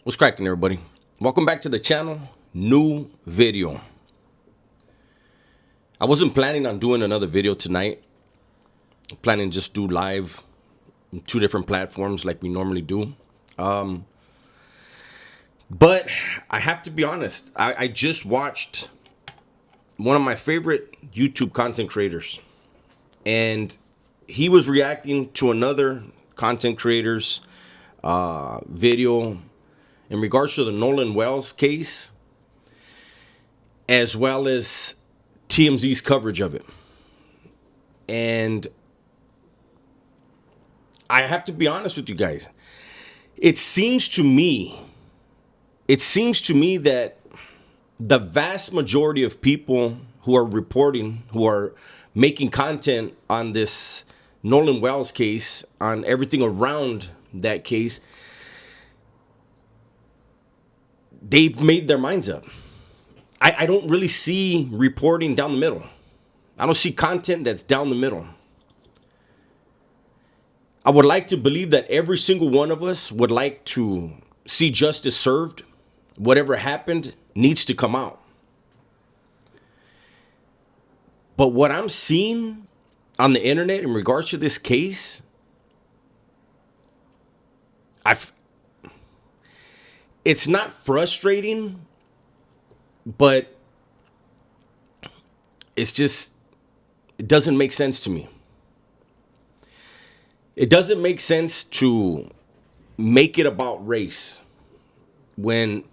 What's cracking, everybody? Welcome back to the channel. New video. I wasn't planning on doing another video tonight. I'm planning to just do live in two different platforms like we normally do. But I have to be honest. I just watched one of my favorite YouTube content creators, and he was reacting to another content creator's video in regards to the Nolan Wells case, as well as TMZ's coverage of it. And I have to be honest with you guys. It seems to me that the vast majority of people who are reporting, who are making content on this Nolan Wells case, on everything around that case, they've made their minds up. I don't really see reporting down the middle. I don't see content that's down the middle. I would like to believe that every single one of us would like to see justice served. Whatever happened needs to come out. But what I'm seeing on the internet in regards to this case, it's not frustrating, but it doesn't make sense to me. It doesn't make sense to make it about race when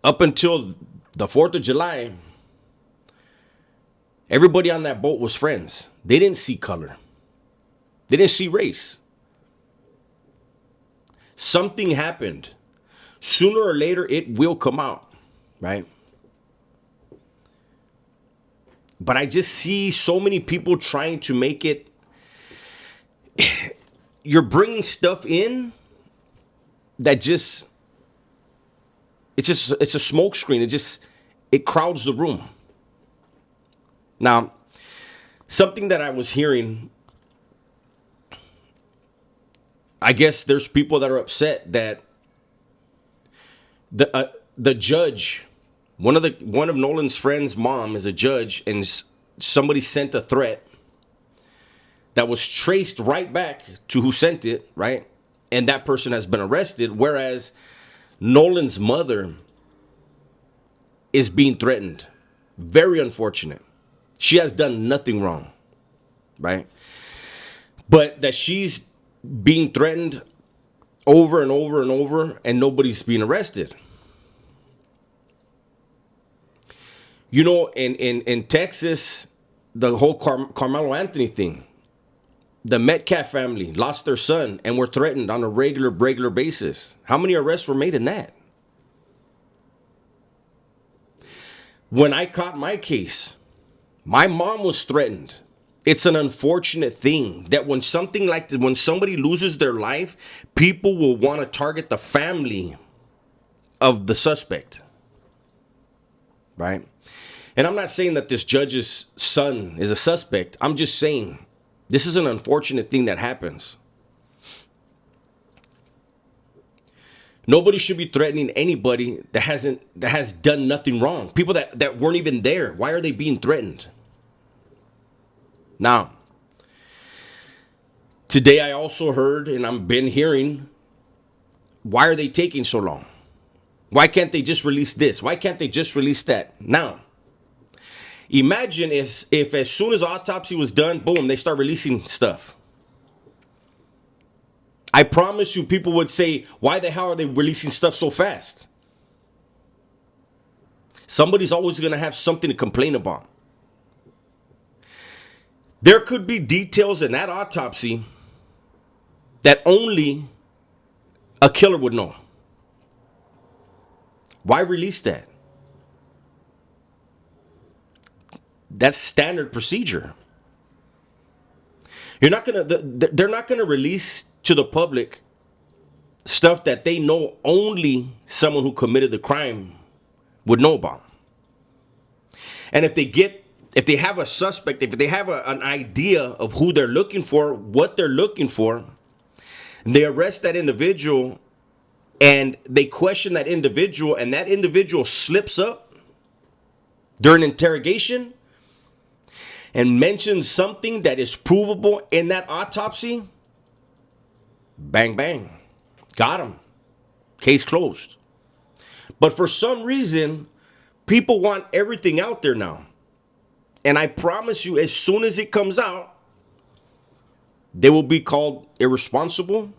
up until the 4th of July, everybody on that boat was friends. They didn't see color. They didn't see race. Something happened. Sooner or later, it will come out, right? But I just see so many people trying to make it. You're bringing stuff in that it's a smoke screen. It crowds the room. Now, something that I was hearing, I guess there's people that are upset that the judge, one of Nolan's friend's mom is a judge, and somebody sent a threat that was traced right back to who sent it, right? And that person has been arrested, whereas Nolan's mother is being threatened. Very unfortunate. She has done nothing wrong, right? But that she's being threatened over and over and over, and nobody's being arrested. You know, in Texas, the whole Carmelo Anthony thing, the Metcalf family lost their son and were threatened on a regular basis. How many arrests were made in that? When I caught my case, my mom was threatened. It's an unfortunate thing that when somebody loses their life, people will want to target the family of the suspect, right? And I'm not saying that this judge's son is a suspect. I'm just saying this is an unfortunate thing that happens. Nobody should be threatening anybody that has done nothing wrong. People that weren't even there. Why are they being threatened? Now, today I also heard, and I've been hearing, why are they taking so long? Why can't they just release this? Why can't they just release that? Now, imagine if as soon as autopsy was done, boom, they start releasing stuff. I promise you, people would say, why the hell are they releasing stuff so fast? Somebody's always going to have something to complain about. There could be details in that autopsy that only a killer would know. Why release that? That's standard procedure. They're not gonna release to the public stuff that they know only someone who committed the crime would know about. And if they have a suspect, if they have an idea of who they're looking for, what they're looking for, and they arrest that individual and they question that individual, and that individual slips up during interrogation and mentions something that is provable in that autopsy, bang, bang, got him. Case closed. But for some reason, people want everything out there now. And I promise you, as soon as it comes out, they will be called irresponsible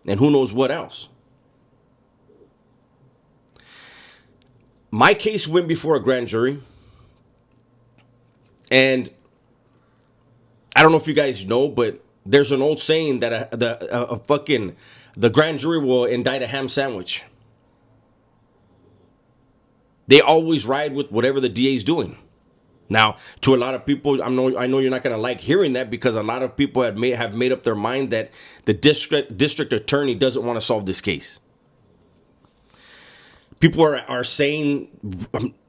and who knows what else. My case went before a grand jury. And I don't know if you guys know, but there's an old saying that the grand jury will indict a ham sandwich. They always ride with whatever the DA is doing. Now, to a lot of people, I know you're not going to like hearing that, because a lot of people have made up their mind that the district attorney doesn't want to solve this case. People are saying,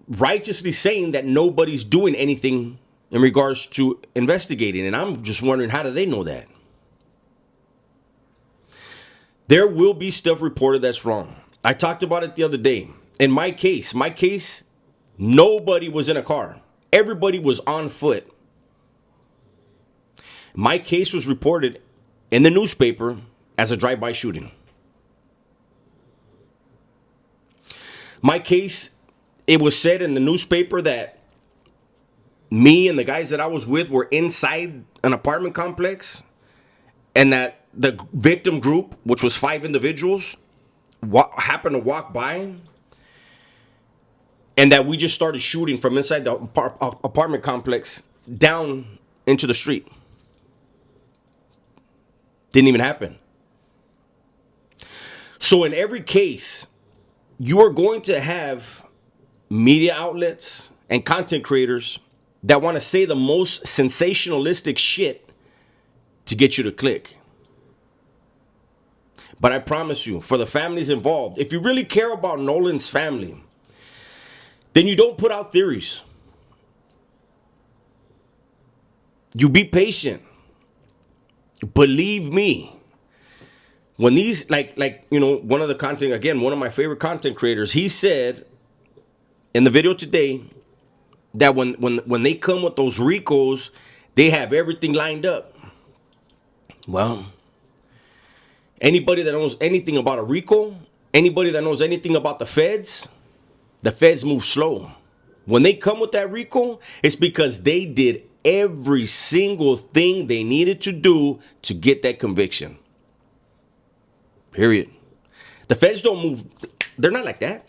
righteously saying, that nobody's doing anything in regards to investigating. And I'm just wondering, how do they know that? There will be stuff reported that's wrong. I talked about it the other day. In my case, nobody was in a car. Everybody was on foot. My case was reported in the newspaper as a drive-by shooting. My case, it was said in the newspaper that me and the guys that I was with were inside an apartment complex, and that the victim group, which was 5 individuals, happened to walk by, and that we just started shooting from inside the apartment complex down into the street. Didn't even happen. So in every case, you are going to have media outlets and content creators that want to say the most sensationalistic shit to get you to click. But I promise you, for the families involved, if you really care about Nolan's family, then you don't put out theories. You be patient. Believe me. When these, one of the content, again, one of my favorite content creators, he said in the video today that when they come with those RICOs, they have everything lined up. Well, anybody that knows anything about a RICO, anybody that knows anything about the feds move slow. When they come with that RICO, it's because they did every single thing they needed to do to get that conviction. Period. The feds don't move. They're not like that.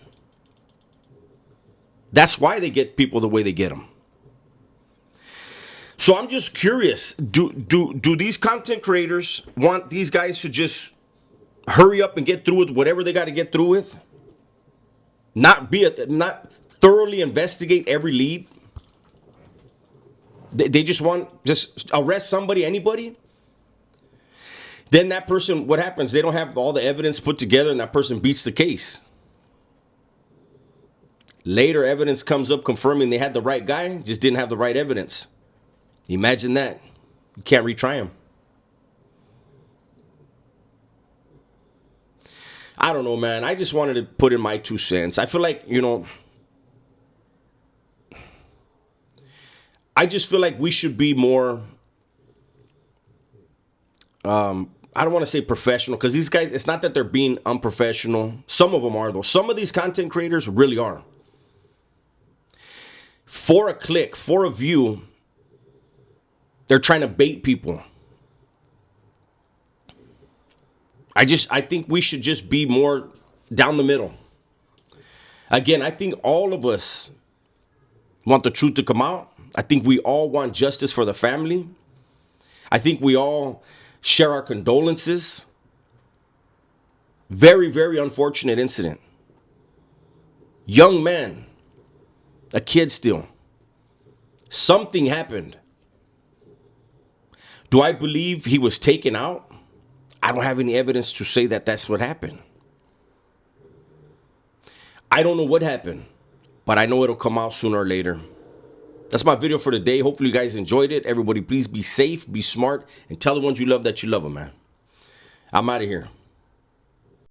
That's why they get people the way they get them. So I'm just curious, do these content creators want these guys to just hurry up and get through with whatever they got to get through with? Not thoroughly investigate every lead? They just want just arrest somebody, anybody? Then that person, what happens? They don't have all the evidence put together, and that person beats the case. Later, evidence comes up confirming they had the right guy, just didn't have the right evidence. Imagine that. You can't retry him. I don't know, man. I just wanted to put in my 2 cents. I feel like, I just feel like we should be more, I don't want to say professional, because these guys, it's not that they're being unprofessional. Some of them are, though. Some of these content creators really are. For a click, for a view, they're trying to bait people. I think we should just be more down the middle. Again, I think all of us want the truth to come out. I think we all want justice for the family. I think we all share our condolences. Very, very unfortunate incident. Young man, a kid still. Something happened. Do I believe he was taken out? I don't have any evidence to say that that's what happened. I don't know what happened, but I know it'll come out sooner or later. That's my video for today. Hopefully you guys enjoyed it. Everybody, please be safe, be smart, and tell the ones you love that you love them, man. I'm out of here.